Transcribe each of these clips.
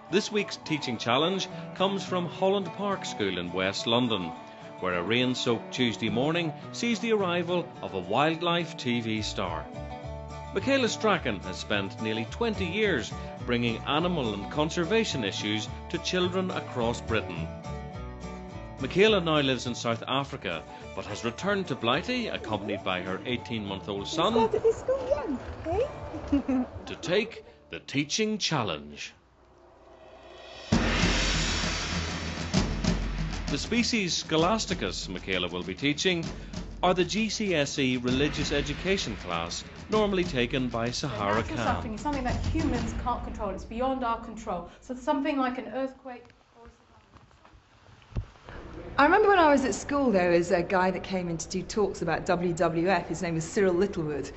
This week's teaching challenge comes from Holland Park School in West London, where a rain-soaked Tuesday morning sees the arrival of a wildlife TV star. Michaela Strachan has spent nearly 20 years bringing animal and conservation issues to children across Britain. Michaela now lives in South Africa, but has returned to Blighty, accompanied by her 18-month-old son, to take the teaching challenge. The species Scholasticus Michaela will be teaching are the GCSE religious education class normally taken by Sahara Khan. Suffering is something that humans can't control. It's beyond our control. So something like an earthquake. I remember when I was at school, there was a guy that came in to do talks about WWF. His name was Cyril Littlewood.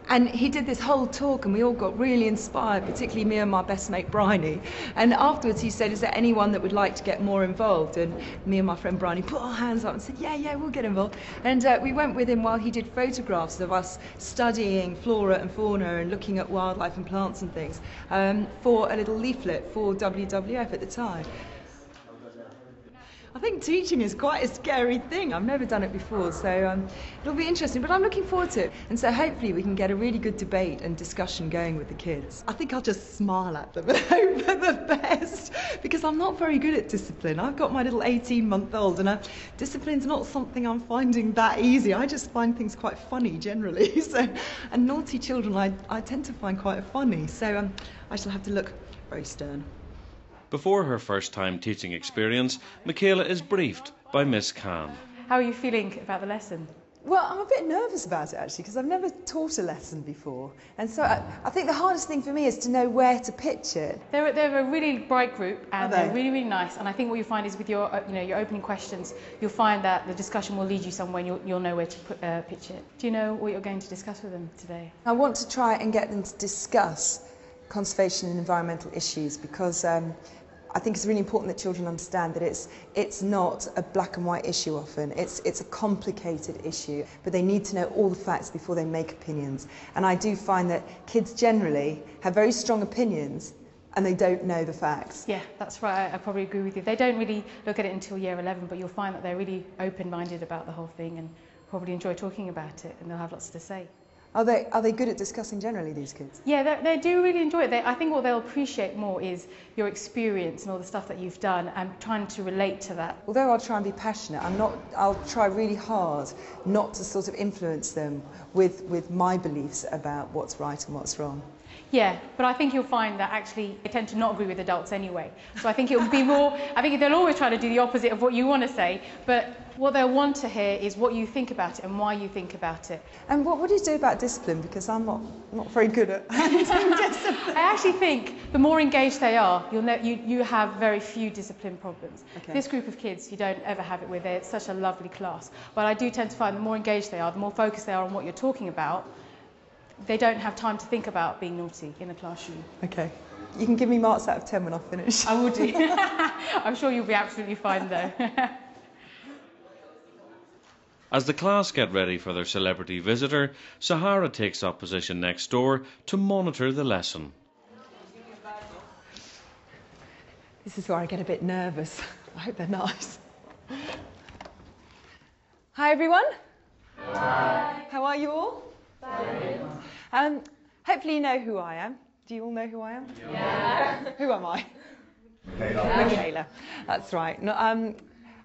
And he did this whole talk and we all got really inspired, particularly me and my best mate Bryony. And afterwards he said, is there anyone that would like to get more involved? And me and my friend Bryony put our hands up and said, yeah, we'll get involved. And we went with him while he did photographs of us studying flora and fauna and looking at wildlife and plants and things for a little leaflet for WWF at the time. I think teaching is quite a scary thing. I've never done it before, so it'll be interesting, but I'm looking forward to it. And so hopefully we can get a really good debate and discussion going with the kids. I think I'll just smile at them and hope for the best, because I'm not very good at discipline. I've got my little 18-month-old, and discipline's not something I'm finding that easy. I just find things quite funny generally. And naughty children I tend to find quite funny, so I shall have to look very stern. Before her first-time teaching experience, Michaela is briefed by Miss Khan. How are you feeling about the lesson? Well, I'm a bit nervous about it actually, because I've never taught a lesson before. And so I think the hardest thing for me is to know where to pitch it. They're a really bright group and they're really, really nice. And I think what you'll find is with your, your opening questions, you'll find that the discussion will lead you somewhere and you'll know where to pitch it. Do you know what you're going to discuss with them today? I want to try and get them to discuss conservation and environmental issues, because I think it's really important that children understand that it's not a black and white issue often. It's a complicated issue, but they need to know all the facts before they make opinions. And I do find that kids generally have very strong opinions and they don't know the facts. Yeah, that's right. I probably agree with you. They don't really look at it until year 11, but you'll find that they're really open-minded about the whole thing and probably enjoy talking about it, and they'll have lots to say. Are they good at discussing generally, these kids? Yeah, they do really enjoy it. I think what they'll appreciate more is your experience and all the stuff that you've done and trying to relate to that. Although I'll try and be passionate, I'll try really hard not to sort of influence them with my beliefs about what's right and what's wrong. Yeah, but I think you'll find that actually they tend to not agree with adults anyway. So I think it'll be more, I think they'll always try to do the opposite of what you want to say, but what they'll want to hear is what you think about it and why you think about it. And what do you do about discipline? Because I'm not very good at discipline. I actually think the more engaged they are, you have very few discipline problems. Okay. This group of kids, you don't ever have it with. It's such a lovely class. But I do tend to find the more engaged they are, the more focused they are on what you're talking about, they don't have time to think about being naughty in the classroom. Okay. You can give me marks out of 10 when I finish. I will do. I'm sure you'll be absolutely fine though. As the class get ready for their celebrity visitor, Sahara takes up position next door to monitor the lesson. This is where I get a bit nervous. I hope they're nice. Hi everyone. Hi. How are you all? Fine. Hopefully you know who I am. Do you all know who I am? Yeah. Who am I? Michaela. That's right. No,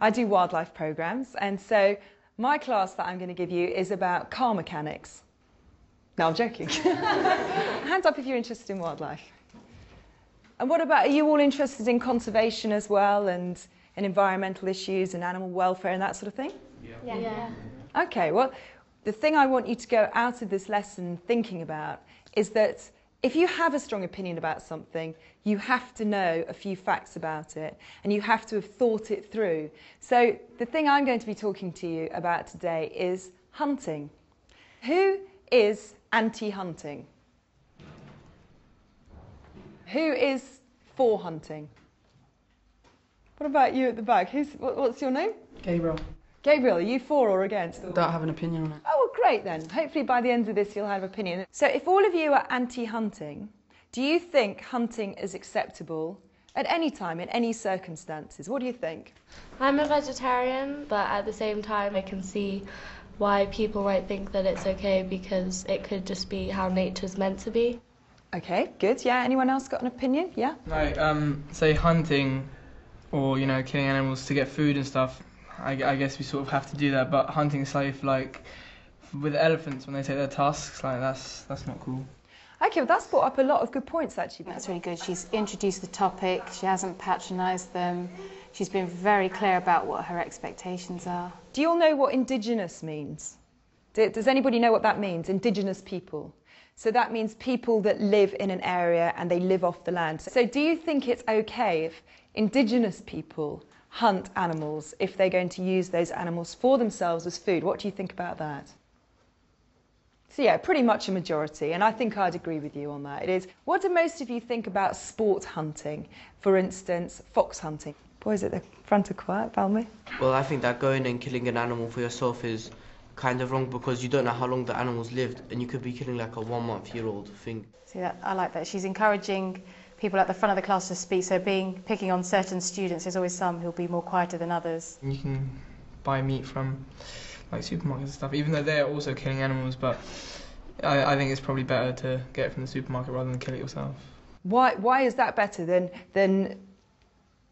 I do wildlife programs, and so my class that I'm going to give you is about car mechanics. No, I'm joking. Hands up if you're interested in wildlife. And what about, are you all interested in conservation as well, and in environmental issues and animal welfare and that sort of thing? Yeah. Okay, well, the thing I want you to go out of this lesson thinking about is that if you have a strong opinion about something, you have to know a few facts about it, and you have to have thought it through. So the thing I'm going to be talking to you about today is hunting. Who is anti-hunting? Who is for hunting? What about you at the back? What's your name? Gabriel. Gabriel, are you for or against? Don't have an opinion on it. Oh, well, great then. Hopefully by the end of this you'll have an opinion. So if all of you are anti-hunting, Do you think hunting is acceptable at any time, in any circumstances? What do you think? I'm a vegetarian, but at the same time I can see why people might think that it's okay, because it could just be how nature's meant to be. Okay, good. Yeah, anyone else got an opinion? Yeah? Like, say hunting or, killing animals to get food and stuff, I guess we sort of have to do that, but hunting safe, like, with elephants when they take their tusks, like, that's not cool. Okay, well that's brought up a lot of good points actually. That's really good. She's introduced the topic, she hasn't patronised them, she's been very clear about what her expectations are. Do you all know what indigenous means? Does anybody know what that means, indigenous people? So that means people that live in an area and they live off the land. So do you think it's okay if indigenous people hunt animals if they're going to use those animals for themselves as food? What do you think about that? So yeah, pretty much a majority, and I think I'd agree with you on that. It is. What do most of you think about sport hunting? For instance, fox hunting. Boys at the front are quiet, Balmy. Well, I think that going and killing an animal for yourself is kind of wrong, because you don't know how long the animal's lived, and you could be killing like a 1-month-old thing. See, I like that. She's encouraging people at the front of the class to speak, so picking on certain students, there's always some who'll be more quieter than others. You can buy meat from like supermarkets and stuff, even though they're also killing animals, but I think it's probably better to get it from the supermarket rather than kill it yourself. Why is that better than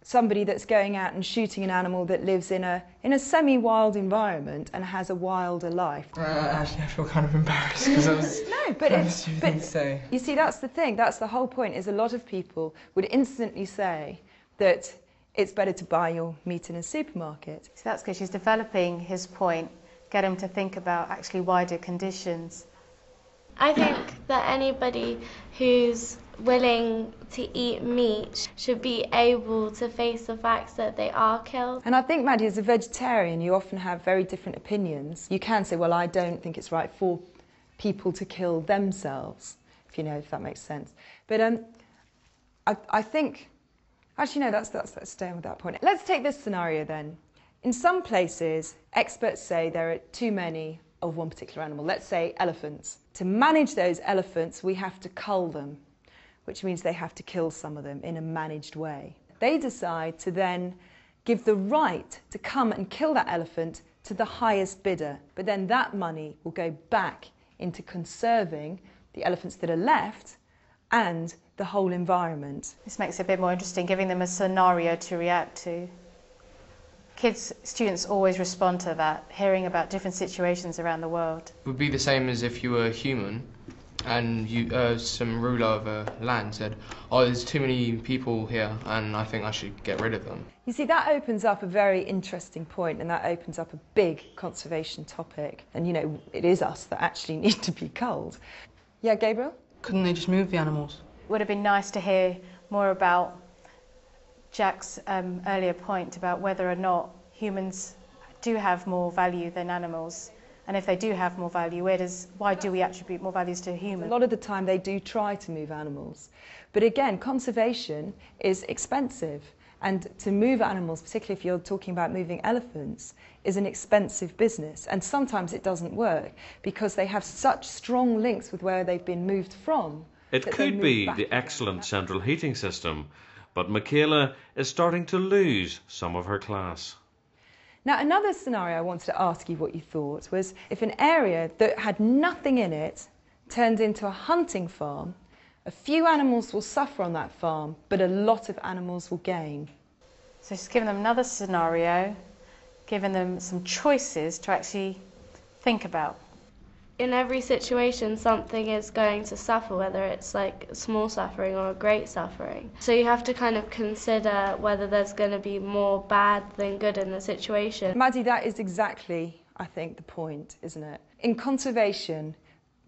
somebody that's going out and shooting an animal that lives in a semi-wild environment and has a wilder life? Actually, I feel kind of embarrassed because I was a stupid thing to say. You see, that's the thing. That's the whole point. Is a lot of people would instantly say that it's better to buy your meat in a supermarket. So that's good. She's developing his point. Get him to think about actually wider conditions. I think that anybody who's willing to eat meat should be able to face the facts that they are killed. And I think, Maddie, as a vegetarian, you often have very different opinions. You can say, well, I don't think it's right for people to kill themselves, if that makes sense. But I think, actually, no, let's stay on with that point. Let's take this scenario then. In some places, experts say there are too many of one particular animal, let's say elephants. To manage those elephants, we have to cull them, which means they have to kill some of them in a managed way. They decide to then give the right to come and kill that elephant to the highest bidder, but then that money will go back into conserving the elephants that are left and the whole environment. This makes it a bit more interesting, giving them a scenario to react to. Students always respond to that, hearing about different situations around the world. It would be the same as if you were a human and some ruler of a land said, oh, there's too many people here and I think I should get rid of them. You see, that opens up a very interesting point, and that opens up a big conservation topic. And, it is us that actually need to be culled. Yeah, Gabriel? Couldn't they just move the animals? It would have been nice to hear more about Jack's earlier point about whether or not humans do have more value than animals, and if they do have more value, why do we attribute more values to humans? A lot of the time they do try to move animals, but again, conservation is expensive, and to move animals, particularly if you're talking about moving elephants, is an expensive business, and sometimes it doesn't work because they have such strong links with where they've been moved from. It could be the excellent central heating system, but Michaela is starting to lose some of her class. Now, another scenario I wanted to ask you what you thought was if an area that had nothing in it turned into a hunting farm, a few animals will suffer on that farm, but a lot of animals will gain. So she's given them another scenario, given them some choices to actually think about. In every situation, something is going to suffer, whether it's like small suffering or a great suffering. So you have to kind of consider whether there's going to be more bad than good in the situation. Maddie, that is exactly, I think, the point, isn't it? In conservation,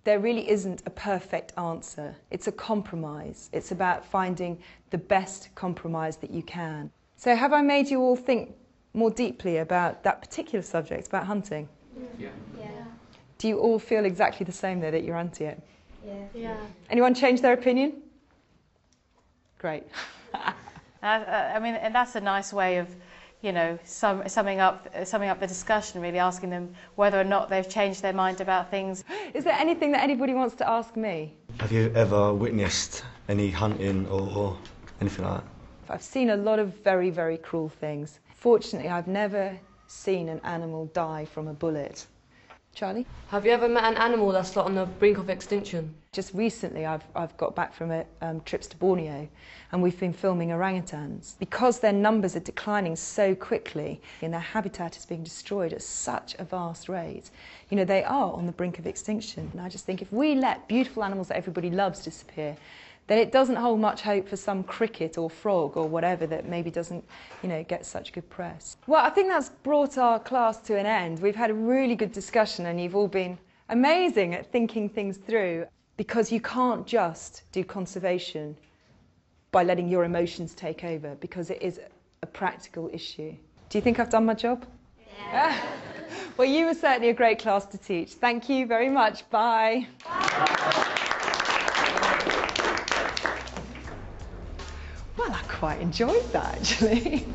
there really isn't a perfect answer. It's a compromise. It's about finding the best compromise that you can. So have I made you all think more deeply about that particular subject, about hunting? Yeah. Do you all feel exactly the same, though, that you're anti it? Yeah. Anyone change their opinion? Great. And that's a nice way of you know, summing up the discussion, really asking them whether or not they've changed their mind about things. Is there anything that anybody wants to ask me? Have you ever witnessed any hunting or anything like that? I've seen a lot of very, very cruel things. Fortunately, I've never seen an animal die from a bullet. Charlie? Have you ever met an animal that's on the brink of extinction? Just recently I've got back from trips to Borneo, and we've been filming orangutans. Because their numbers are declining so quickly and their habitat is being destroyed at such a vast rate, you know, they are on the brink of extinction. And I just think if we let beautiful animals that everybody loves disappear, then it doesn't hold much hope for some cricket or frog or whatever that maybe doesn't, you know, get such good press. Well, I think that's brought our class to an end. We've had a really good discussion and you've all been amazing at thinking things through, because you can't just do conservation by letting your emotions take over, because it is a practical issue. Do you think I've done my job? Yeah. Well, you were certainly a great class to teach. Thank you very much. Bye. Well, I quite enjoyed that, actually.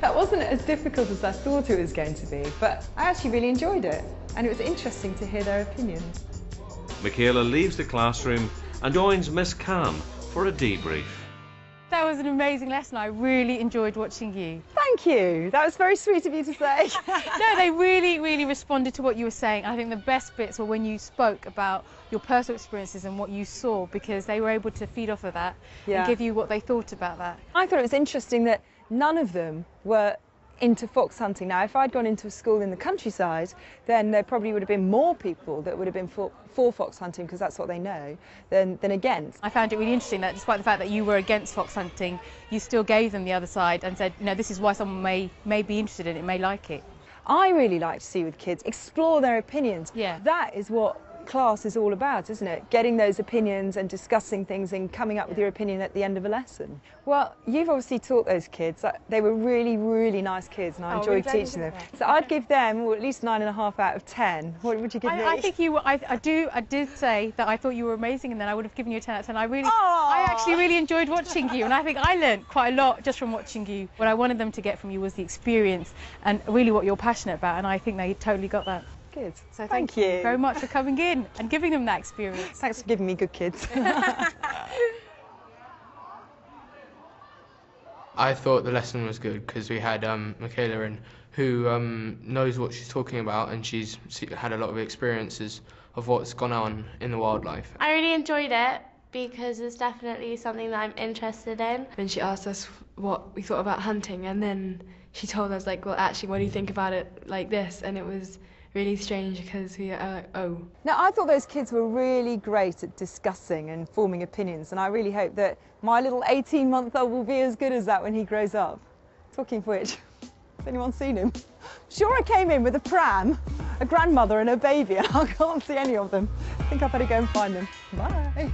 That wasn't as difficult as I thought it was going to be, but I actually really enjoyed it, and it was interesting to hear their opinions. Michaela leaves the classroom and joins Miss Khan for a debrief. That was an amazing lesson. I really enjoyed watching you. Thank you. That was very sweet of you to say. No, they really responded to what you were saying. I think the best bits were when you spoke about your personal experiences and what you saw, because they were able to feed off of that and give you what they thought about that. I thought it was interesting that none of them were into fox hunting. Now, if I'd gone into a school in the countryside, then there probably would have been more people that would have been for fox hunting, because that's what they know, than against. I found it really interesting that despite the fact that you were against fox hunting, you still gave them the other side and said, you know, this is why someone may be interested in it, may like it. I really like to see with kids explore their opinions. Yeah. That is what class is all about, isn't it? Getting those opinions and discussing things and coming up with your opinion at the end of a lesson. Well, you've obviously taught those kids. They were really nice kids, and I enjoyed teaching them. So I'd give them at least 9.5 out of 10. What would you give me? I think you were, I did say that I thought you were amazing, and then I would have given you a 10 out of 10. I actually really enjoyed watching you, and I think I learned quite a lot just from watching you. What I wanted them to get from you was the experience and really what you're passionate about, and I think they totally got that. Good. So thank you very much for coming in and giving them that experience. Thanks for giving me good kids. I thought the lesson was good because we had Michaela in, who knows what she's talking about, and she's had a lot of experiences of what's gone on in the wildlife. I really enjoyed it because it's definitely something that I'm interested in. When she asked us what we thought about hunting, and then she told us, like, well, actually, what do you think about it like this? And it was really strange because we are like, oh. Now, I thought those kids were really great at discussing and forming opinions, and I really hope that my little 18-month-old will be as good as that when he grows up. Talking of which, has anyone seen him? Sure, I came in with a pram, a grandmother and a baby, and I can't see any of them. I think I better go and find them. Bye.